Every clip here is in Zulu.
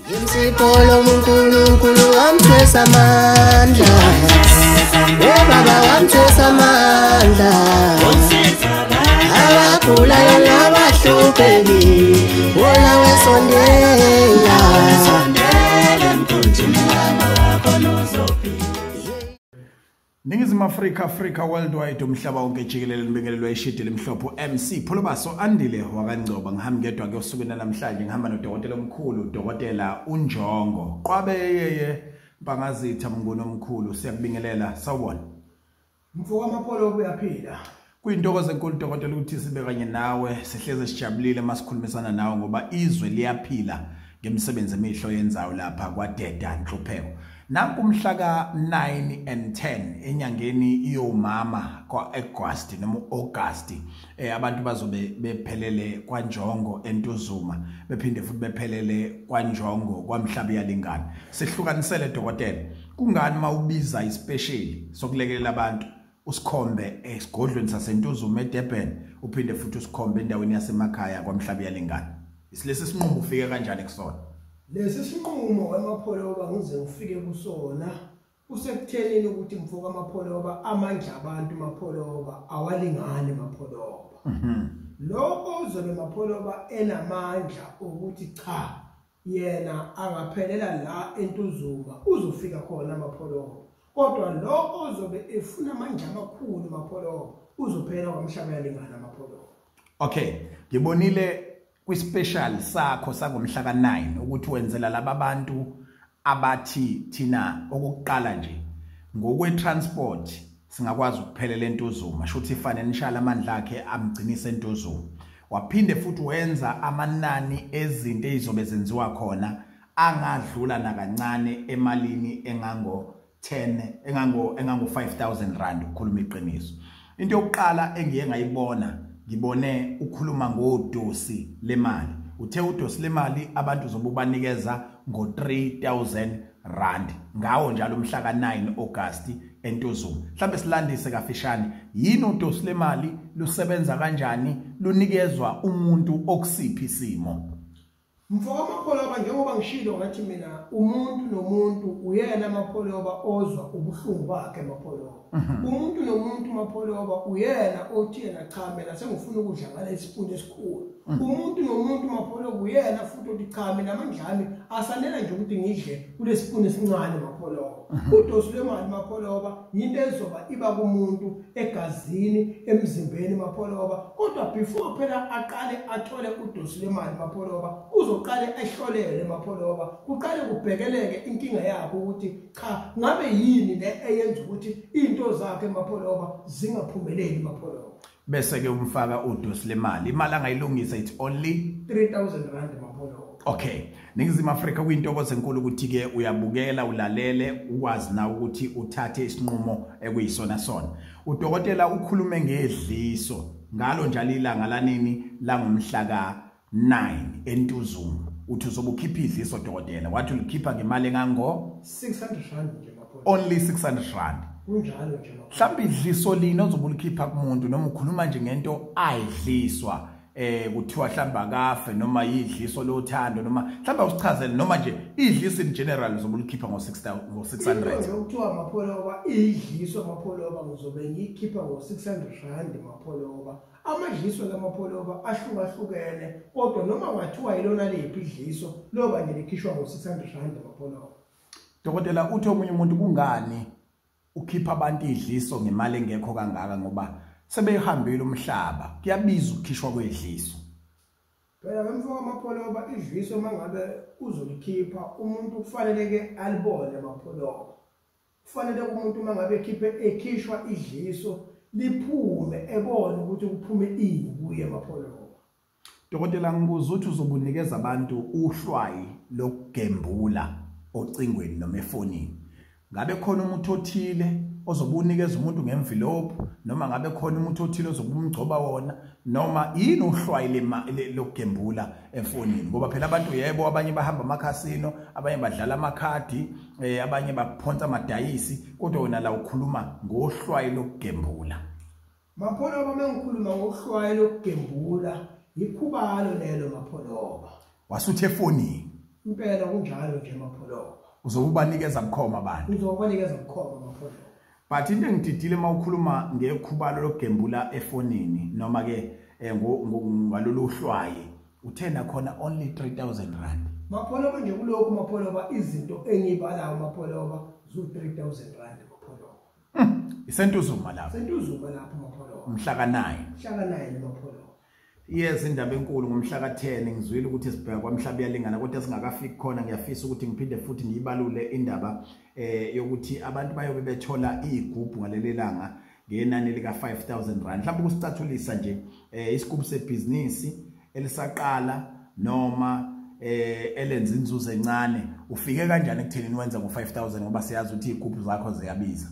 Imsipolo uNkulunkulu wamthwesa amandla. Baba wamthwesa amandla. Abagulayo nabahluphekile wona wesondela. Ningizimu Africa worldwide umhlaba wonke jikelele libingelelwa ishidi limhlophe MC Pholobaso Andile wakangcoba ngihamba ngedwa ke usukela namhlanje ngihamba nodokotela omkhulu udokotela uNjongo Qabeyeye Bangazitha mnguni omkhulu siyakubingelela sawubona Mfoka amapholo uyaphila kuyintokozo enkulu dokotela ukuthi sibe kanye nawe sihleze sijabulile masikhulumisana nawe ngoba izwe liyaphila ngemsebenzi emihlo yenzayo lapha kwaDeda Nhlupheko Nanku umhla ka9 and 10 enyangeni iyomama kwaAugust noma August abantu bazobe bephelele kwaNjongo eNtuzuma bephinde futhi bephelele kwaNjongo kwaMhlaba yalingana sihlukanisele dokotela kungani mawubiza ispecial sokulekelela abantu usikhombe esigodlweni saseNtuzuma eDurban uphinde futhi usikhombe endaweni yasemakhaya kwaMhlaba yalingana isilesi sinqumo ufike kanjani kusona Lesi sinqumo amapholo ngize ufike kusona usekuthenini ukuthi mfoka amapholo amandla abantu amapholo awalingane amapholo lokho uzobe amapholo enamandla ukuthi cha yena angaphelela la eNtuzuma uzofika khona amapholo kodwa lokho uzobe efuna amandla amakhulu amapholo uzophela kwaMhlaba yalingana amapholo Okay ngibonile kwispecial sakho sangomhla ka9 ukuthi wenzela laba bantu abathi thina okuqala nje ngokwe transport singakwazi ukuphelela eNtuzuma shothi financial amandla akhe amgcinise eNtuzuma waphinde futhi wenza amanani ezinto ezizobe zenziwa khona angadlula nakancane emalini engango 5000 rand ukukhuluma iqiniso into yokuqala engiye ngayibona ngibone ukhuluma ngodosi lemali uthe udosi lemali abantu zobubanikeza ngo3000 rand ngawo njalo umhla ka9 August eNtuzuma mhlambe silandise kafishane yini udosi lemali lusebenza kanjani lunikezwa umuntu okusiphi isimo Mfoka amapholo njengoba ngishilo ngathi mina umuntu nomuntu uyena amapholo ozwa ubuhlungu bakhe amapholo umuntu nomuntu amapholo uyena othi yena cha mina sengifuna ukudla ngale isipuni esikhulu umuntu nomuntu amapholo uyena futhi othi cha mina amandlami asanela nje ukuthi ngidle kulesipuni esincane amapholo udosi lemali amapholo into ezoba iba kumuntu egazini emzimbeni amapholo kodwa before phela aqale athole udosi lemali amapholo uzoqale ehlolele amapholo kuqale kubhekeleke inkinga yakho ukuthi cha ngabe yini le eyenza ukuthi into zakhe amapholo zingaphumeleli amapholo bese ke umfaka udosi lemali imali angayilungisa it's only 3000 rand amapholo Okay Ningizimu Africa kuyintokozo enkulu ukuthi ke uyabukela ulalele ukwazi na ukuthi uthathe isinqumo ekuyisona sona udokotela ukhulume ngedliso ngalo njalo ilanga lanini langomhla ka9 eNtuzuma uthi uzobukhipha idliso dokotela wathi ulikhipha ngemali engango 600 rand nje amapholo only 600 rand kunjalo nje mhlawumbe idliso lini ozobulikhipha kumuntu noma ukhuluma nje ngento ayidliswa kuthiwa hlamba kafe noma yidliso lothando noma mhlawumbe usichazele noma nje idliso in general zobulikhipha ngo600 ukuthiwa amapholo idliso amapholo ngizobe ngikhipha ngo600 rand amapholo amadliso lamapholo ahlukahlukene kodwa noma ngathiwa yilona lephi idliso loba nje likhishwa ngo600 rand amapholo dokotela uthi omunye umuntu kungani ukhipha abantu idliso ngemali engekho kangaka ngoba sebehambile umhlaba kuyabiza ukukhishwa kwedliso phela bemfoka amapholo idliso mangabe uzolikhipha umuntu kufanele ke alibone amapholo kufanele umuntu mangabe ekhishwa idliso liphume ebone ukuthi kuphume ini kuye amapholo dokotela ngibuza ukuthi uzobunikeza abantu uhlwayi lokugembula ocingweni noma efonini ngabe khona umuntu othile ozobunikeza umuntu ngemvilope noma ngabe khona umuntu othile ozobumgcoba wona noma yini uhlwayi lokugembula efonini ngoba phela abantu yebo abanye bahamba amakhasino abanye badlala amakhadi abanye baphonsa amadayisi kodwa wona la ukhuluma ngohlwayi lokugembula mapholo bamengikhuluma ngohlwayi lokugembula ikhubalo lelo mapholo wasuthe efonini impela kunjalo nje mapholo uzokubanikeza bukhoma abantu uzokubanikeza bukhoma mapholo but into engididile mawukhuluma ngekhubalo lokugembula efonini noma ke ngalolu hlwaye uthena khona only 3000 rand mapholo nje kulokho mapholo izinto engibalayo mapholo zu 3000 rand mapholo isentuzuma lapho sentuzuma lapho mapholo umhla ka 9 mapholo yes indaba enkulu ngomhla ka 10 ngizwile ukuthi sibheka kwamhlaba yalingana kodwa singakafiki khona ngiyafisa ukuthi ngiphinde futhi ngiyibalule indaba yokuthi abantu bayobe bethola igubhu ngalelelanga ngenani lika 5000 rand mhlawumbe ukusicathulisa nje isigubhu sebusiness elisaqala noma elenza inzuzo encane ufike kanjani ekuthenini wenza ngo5000 ngoba siyazi ukuthi igubhu zakho ziyabiza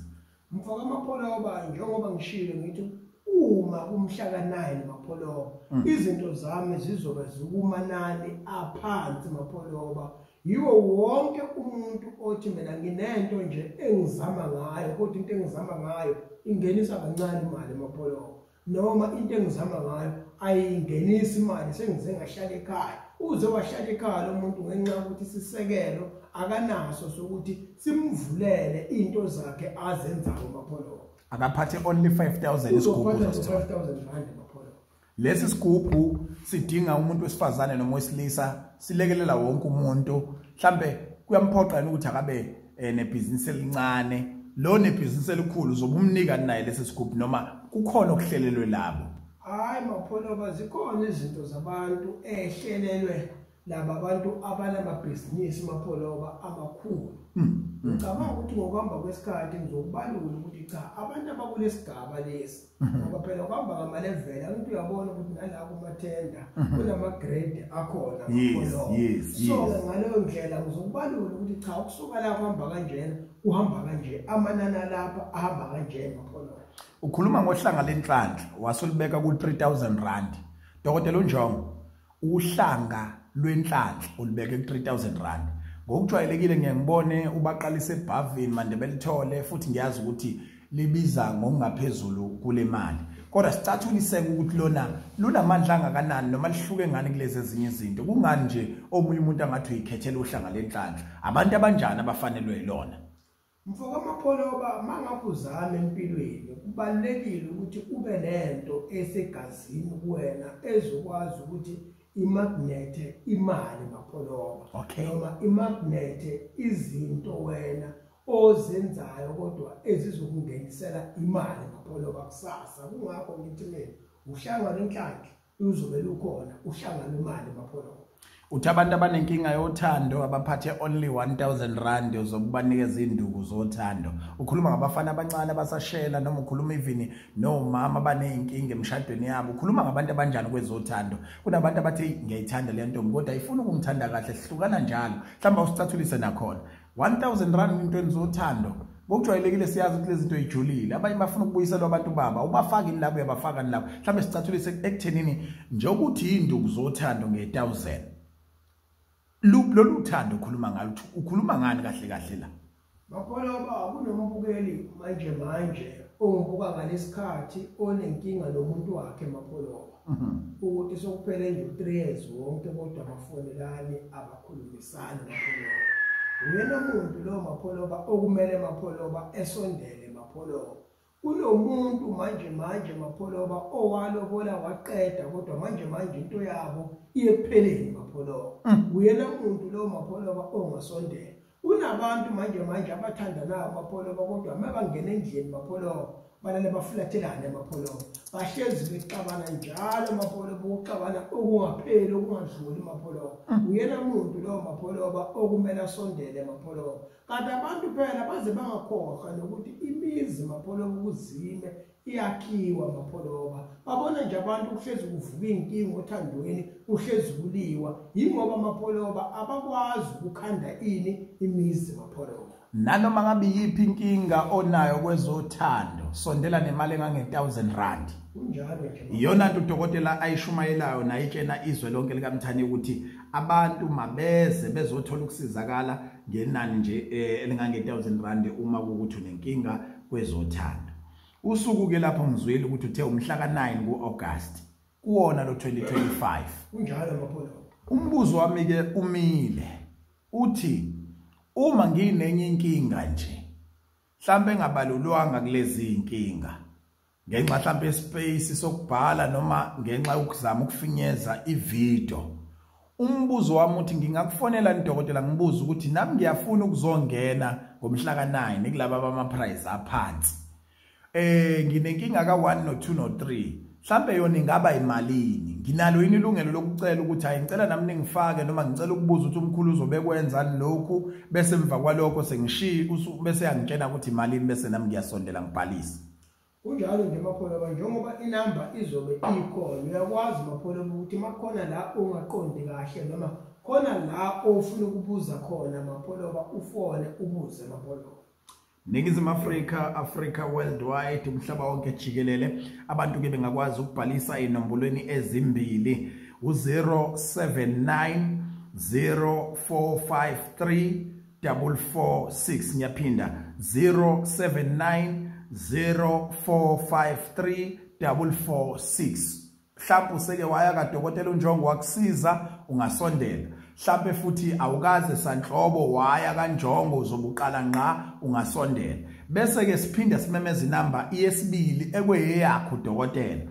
mfaka amapholo njengoba ngishilo ngithi uma kumhla ka9 mapholo izinto zami zizobe zikumanani aphansi mapholo yiwo wonke umuntu othi mina nginento nje engizama ngayo kodwa into engizama ngayo ingenisa kancane imali mapholo noma into engizama ngayo ayingenisi imali sengize ngahlala ekhaya uze wahlala ekhaya lo muntu ngenxa ukuthi sisekelo akanaso sokuthi simvulele into zakhe azenzayo mapholo akaphathe only 5000 isigubhu 5000 rand mapholo lesi sigubhu sidinga umuntu wesifazane noma wesilisa silekelela wonke umuntu mhlambe kuyamphoqa ukuthi akabe nebhizinisi elincane lo nebhizinisi elikhulu uzobumnika naye lesi sigubhu noma kukhona okuhlelelwe labo hayi mapholo zikhona izinto zabantu ehlelelwe laba abantu abanamabhizinisi mapholo amakhulu ngicabanga ukuthi ngokuhamba kwesikhathi ngizokubalula ukuthi cha abantu abakulesigaba lesi ngoba phela kuhamba ngama-level abantu uyabona ukuthi nala kumathenda kunama-grade akhona so ngaleyo ndlela ngizokubalula ukuthi cha ukusuka la kuhamba kanjena uhamba kanje amanani alapha ahamba kanjena mapholo ukhuluma ngohlanga lenhlanhla wasolibeka ku-3000 rand dokotela uNjongo uhlanga lwenhlanhla ulibeke ku-3000 rand ngokujwayelekile ngiyangibone ubaqalise eBavin manje belithole futhi ngiyazi ukuthi libiza ngokungaphezulu kule mali kodwa sicathuliseke ukuthi lona lunamandla angakanani noma lihluke ngani kulezi ezinye izinto kungani nje omunye umuntu angathi uyikhethela uhlanga lenhlanhla abantu abanjani abafanelwe yilona mfoko amapholo mangabe uzama empilweni kubalekile ukuthi ube lento esegazini kuwena ezokwazi ukuthi imagnete imali mapholo noma imagnete izinto wena ozenzayo kodwa ezizokungenisela imali mapholo kusasa kungakho ngithi mina uhlanga lenhlanhla uzobe lukhona uhlanga lemali mapholo uthi abantu abanenkinga yothando abaphathe only 1000 rand uzokubanikeza induku zothando ukhuluma ngabafana abancane abasashela noma ukhuluma even nomama abanenkinga emshadweni yabo ukhuluma ngabantu abanjani kwezothando kunabantu abathi ngiyayithanda le ntombi kodwa ayifuni ukungithanda kahle sihlukana njalo mhlawumbe usicathulise nakhona 1000 rand into enzothando ngokujwayelekile siyazi ukuthi lezi zinto ejulile abanye bafuna ukubuyisela abantu baba ubafaka ini labo uyabafaka ni labo mhlawumbe sicathulise ekuthenini nje ukuthi induku zothando nge1000 lolu thando ukhuluma ngalo ukhuluma ngani kahle kahle la mapholo kunombukeli manje ongibuka ngalesikhathi onenkinga nomuntu wakhe mapholo ukuthi sokuphele nje 3 years wonke kodwa abafonelani abakhulumisani mapholo uyena umuntu lo mapholo okumele mapholo esondele mapholo kunomuntu manje mapholo owalobola waqeda kodwa manje into yabo iyepheleni mapholo uyena umuntu lo mapholo ongasondela unabantu manje abathandanayo mapholo kodwa mabangena endlini mapholo balale bafulathelane mapholo bahlezi bexabana njalo mapholo bokuxabana okungapheli okungadluli mapholo uyena umuntu lo mapholo okumele asondele mapholo kanti abantu phela baze bangakhohlwa nokuthi imizi mapholo ukuzime iyakhiwa mapholo babona nje abantu kuhlezi kuvuka inkinga othandweni kuhlezi kuliwa yingoba mapholo abakwazi ukukhanda ini imizi mapholo nanoma ngabe yipi inkinga onayo kwezothando sondela nemali engange1000 rand kunjalo nje iyona nto udokotela ayishumayelayo nayitshena izwe lonke likaMthani ukuthi abantu mabeze bezothola ukusizakala ngenani nje elingange1000 rand uma ukuthi unenkinga kwezothando usuku ke lapho ngizwile ukuthi uthe umhla ka9 kuAugust kuwona lo 2025 kunjalo mapholo umbuzo wami ke umile uthi uma nginenye inkinga nje mhlambe engabalulwanga kulezi inkinga ngenxa mhlambe space sokubhala noma ngenxa ukuzama ukufinyeza ivideo umbuzo wami uthi ngingakufonela udokotela ngibuza ukuthi nami ngiyafuna ukuzongena ngomhla ka9 kulaba bama price aphansi nginenkinga ka1 no2 no3 mhlambe yona ingaba imalini nginalo yini ilungelo lokucela ukuthi hayi ngicela nami ningifake noma ngicela ukubuza ukuthi umkhulu uzobekwenza lokhu bese emva kwalokho sengishiya bese yangitshena ukuthi imalini bese nami ngiyasondela ngibhalise kunjalo nje Maphola njengoba inamba izobe ikhona uyakwazi Maphola ukuthi makhona la ungaqondi kahle noma khona la ofuna ukubuza khona Maphola ufone ubuze Maphola Ningizimu Africa worldwide umhlaba wonke jikelele abantu ke bengakwazi ukubhalisa inombolweni ezimbili u079 0453 446 ngiyaphinda 079 0453 446 mhlawumbe useke waya kadokotela uNjongo wakusiza ungasondela mhlawumbe futhi awukaze sanhlobo waya kaNjongo uzobuqala nqa ungasondela bese ke siphinda simemeza inamba yesibili ekweyakho dokotela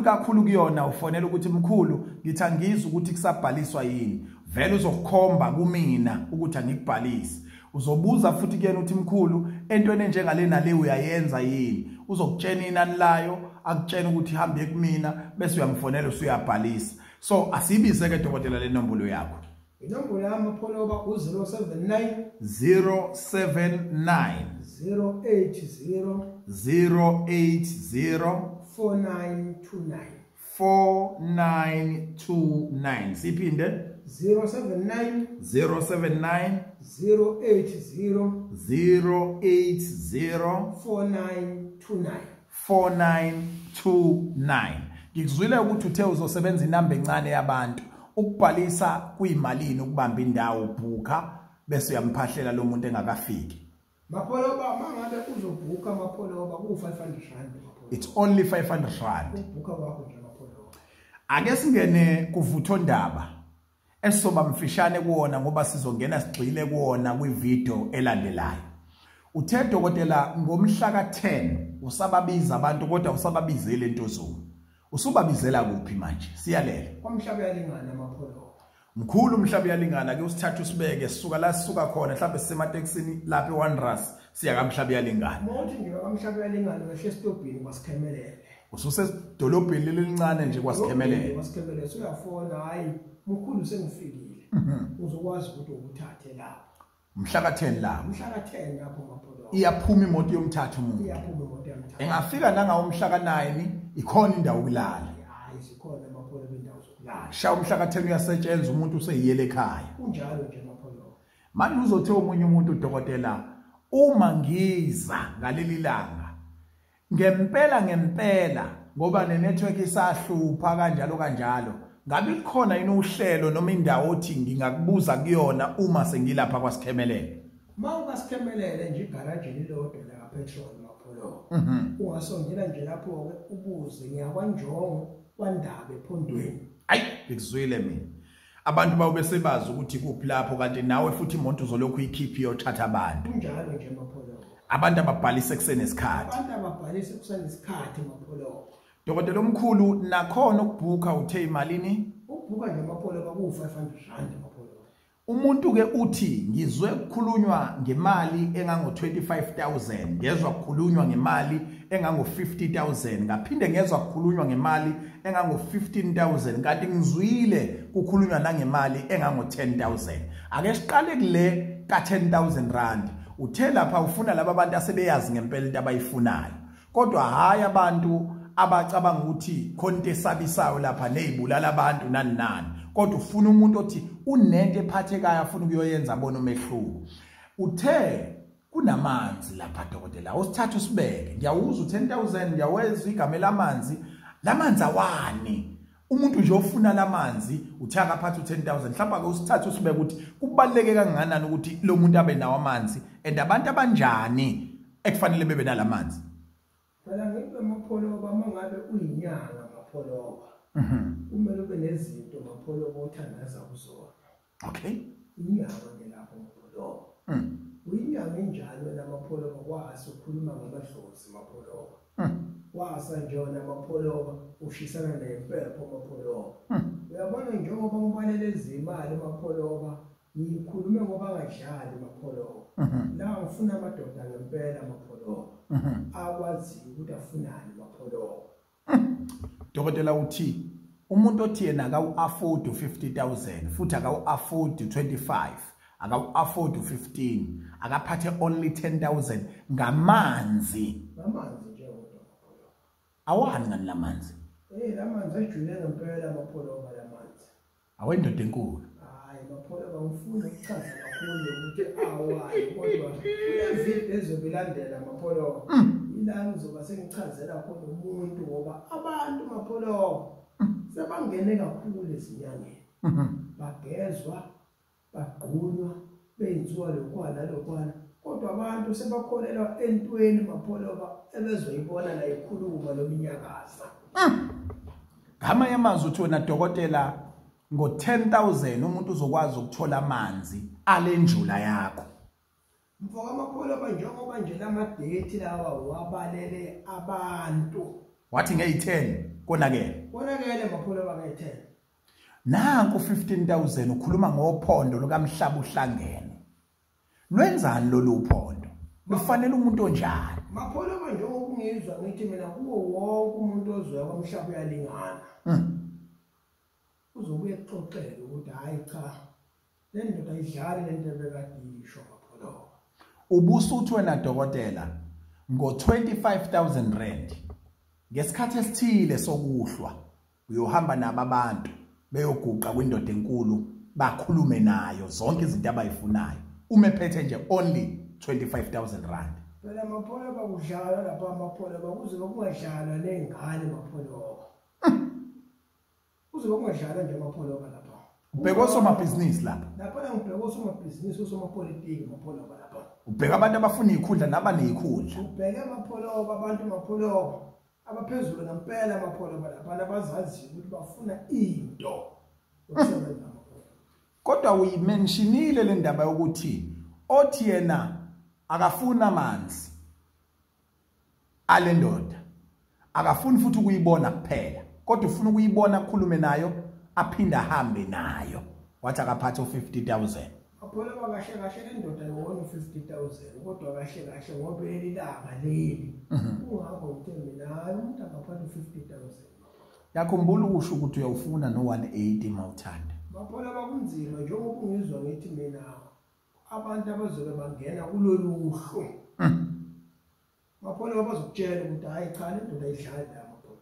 kakhulu kuyona ufonela ukuthi mkhulu ngithi angizwe ukuthi kusabhaliswa yini vele uzokukhomba kumina ukuthi angikubhalisi uzobuza futhi kuyena uthi mkhulu entweni njengale nale uyayenza yini uzokutshena inani layo akutshena ukuthi hambe kumina bese uyamfonela usuyabhalisa so asibize ke dokotela le nombolo yakho inombolo yami Maphola u079 079 080 4929 siphinde 079 080 4929 ngikuzwile ukuthi uthe uzosebenza inamba encane yabantu ukubhalisa kuyimalini ukubamba indawo ubhuka bese uyamphahlela lo muntu engakafiki Maphola mangabe uzobhuka Maphola ku500 rand Maphola it's only 500 rand ubhuka kwakho nje Maphola ake singene kuvutho ndaba esoba mfishane kuona ngoba sizongena sigxile kuona kwivideo elandelayo uthe dokotela ngomhla ka10 usababiza abantu kodwa usababizele entozweni usubabizela kuphi manje siyalela kwamhlaba yalingana Maphola mkhulu umhlaba yalingana ke usithatha usibeke sisuka la sisuka khona mhlawumbe sisemateksini lapha eWonders siya kamhlaba yalingana mothi nje kamhlaba yalingana wehle estobhini kwasikhemelele ususedolobheni lelincane nje kwasikhemelele uyafona hayi mkhulu sengifikile uzokwazi ukuthi ukuthathe lapho mhla ka10 lapho mhla ka10 lapho Maphola iyaphuma imoto yomthatha umuntu iyaphuma imoto yomthatha engafika nangawo umhla ka9 ikhona indawo yokulala hayi sikhona Maphola bendawo zokulala sha umhla ka10 uyasetshenzwa umuntu useyiyele ekhaya kunjalo nje Maphola manje uzothe umunye umuntu udokotela uma ngiza ngaleli langa ngempela ngoba nenetwork isahlupha kanjalo ngabe likhona yini uhlelo noma indawo othi ngingakubuza kuyona uma sengilapha kwasikhemelele mawukasikhemelele nje igarage lilodwa la petrol Maphola ungasongela nje lapho ke ubuze ngiyakwanjongo kwandaba ephondweni hayi ngikuzwile mina abantu bawo besebazi ukuthi kuphi lapho kanti nawe futhi imoto uzolokhu ikhiphi yothatha abantu kunjalo nje Maphola abantu ababhalise kusene isikhathi abantu ababhalise kusene isikhathi Maphola dokotela omkhulu nakhona ukubhuka uthe imalini ukubhuka nje Maphola ku500 rand Maphola umuntu ke uthi ngizwe ukukhulunywa ngemali engango25000 ngezwe ukukhulunywa ngemali engango50000 ngaphinde ngezwe ukukhulunywa ngemali engango15000 kanti ngizwile kukhulunywa nangemali engango10000 ake siqale kule ka10000 rand uthe lapha ufuna laba bantu asebeyazi ngempela into abayifunayo kodwa hayi abantu abacabanga ukuthi khonto esabisayo lapha nezibulala abantu nani kodwa ufuna umuntu othi unento ephathekayo afuna ukuyoyenza abone umehluko uthe kunamanzi lapha dokotela usithatha usibeke ngiyawuza u10000 ngiyaweza igama lamanzi awani umuntu nje ofuna lamanzi uthi akaphatha u10000 mhlawumbe ake usithatha usibeke ukuthi kubaleke kangakanani ukuthi lo muntu abe nawo amanzi and abantu abanjani ekufanele bebe nalamanzi phela ngibe Maphola mangabe uyinyanga Maphola kumele ube nezinto Maphola othandaza kuzona okay inyanga ngelapho mapholo uyinyanga enjalo wena mapholo kwazi ukukhuluma ngamadlozi mapholo wasa njona mapholo ushisana nempepho mapholo uyabona njengoba ngibalele izimali mapholo ngikhulume ngoba ngadlali mapholo la ngifuna amadoda ngempela mapholo akwazi ukuthi afunani mapholo. Dokotela uthi umuntu othi yena akawu-afford 50,000 futhi akawu-afford 25 akawu-afford 15 akaphathe only 10,000 ngamanzi nje mapholo awani ngani lamanzi lamanzi ajule ngempela mapholo lamanzi awendoda enkulu mapholo bangifuna ukuchaza kakhulu ukuthi awani kodwa lezi ezobilandela mapholo ila ngizoba sengichazela khona umuntu ngoba abantu mapholo sebangene kakhulu ezinyangeni bagezwa bagqunywa benziwa lokwana kodwa abantu sebakholelwa entweni mapholo ebezoyibona la ikhuluma lominyakaza ngamanye amazwi uthi wena dokotela ngo-10,000 umuntu uzokwazi ukuthola amanzi alenjula yakho. Mfoka mapholo njengoba nje lamadate lawa wabalele abantu Wathi ngeyi-10 konakele mapholo bangeyi-10 nanku 15,000 ukhuluma ngophondo lukaMhlaba uhlangene. Lwenzani lolu phondo? Lufanele umuntu onjani? Mapholo njengoba ungizwa ngithi mina kuwo wonke umuntu ozwe kwaMhlaba uyalingana. Uzobuye exoxele ukuthi hayi cha le ndoda ayidlali le nto ebekadisho mapholo. Ubusuthi wena dokotela ngo-25,000 rand ngesikhathi esithile sokuhlwa uyohamba nabo abantu beyoguqa kwindoda enkulu bakhulume nayo zonke izinto abayifunayo umephethe nje only 25,000 rand. Phela mapholo bakudlala lapha mapholo bakuze kungadlalwa nengane mapholo. Uzobe kungadlala nje mapholo lapha. Ubheka osomabhizinisi lapha. Lapha ngibheka osomabhizinisi osomapolitiki mapholo lapha. Ubheka abantu abafuna ikhundla nabaneyikhundla. Ubheka mapholo abantu mapholo abaphezulu ngempela mapholo lapha abazazi ukuthi bafuna into ukusebenza mapholo. Kodwa uyimentionile le ndaba yokuthi othi yena akafuna amanzi alendoda akafuni futhi ukuyibona kuphela kodwa ufuna ukuyibona akhulume nayo aphinda ahambe nayo wathi akaphathe 50,000. Mapholo kahle le ndoda yona 50,000 kodwa kahle ngoba elilanga leli ungakho ukuthi mina umuntu akaphathe 50,000. Yakhumbula ukusho ukuthi uyawufuna no180 mawuthanda. Mapholo bakunzima njengoba ungizwa ngithi mina abantu abazobe bangena kuloluhlu mapholo bazokutshela ukuthi hayi cha le ndoda ayidlali la mapholo.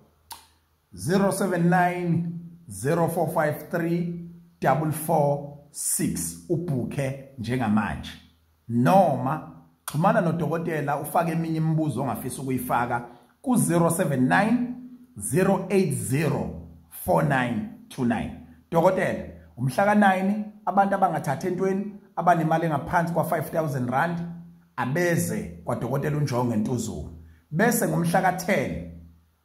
079 0453 446 ubhuke njengamanje noma xhumana nodokotela ufake eminye imibuzo ongafisa ukuyifaka ku 079 080 4929. Dokotela umhla ka9 abantu abangathatha entweni abanemali engaphansi kwa 5,000 rand abeze kwaDokotela uNjongo eNtuzulu bese ngomhla ka10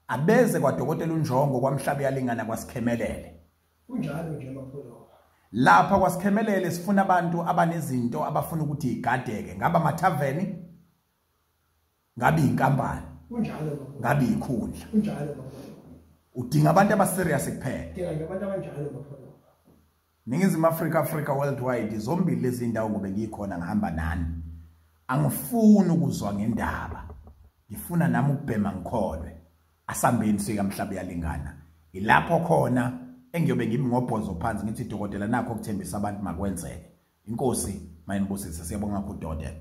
abeze kwaDokotela uNjongo kwaMhlaba uyalingana kwaSikhemelele. Kunjalo nje mapholo. Lapha kwaSikhemelele sifuna abantu abanezinto abafuna ukuthi igadeke ngaba amathaveni ngabe inkampani. Kunjalo mapholo. Ngabe ikhundla. Kunjalo mapholo. Udinga abantu abaserious kuphela. Udinga abantu abanjalo mapholo. Ningizimu Africa worldwide zombili lezi ndawo ngobe ngikhona ngihamba nani. Angifuni ukuzwa ngendaba. Ngifuna nami ukubhema ngikholwe. Asambeni sikaMhlaba uyalingana. Ilapho khona engiyobe ngimi ngobhozo phansi ngithi dokotela nakho ukuthembisa abantu makwenzeke. Inkosi mayinibusise siyabonga kakhulu dokotela.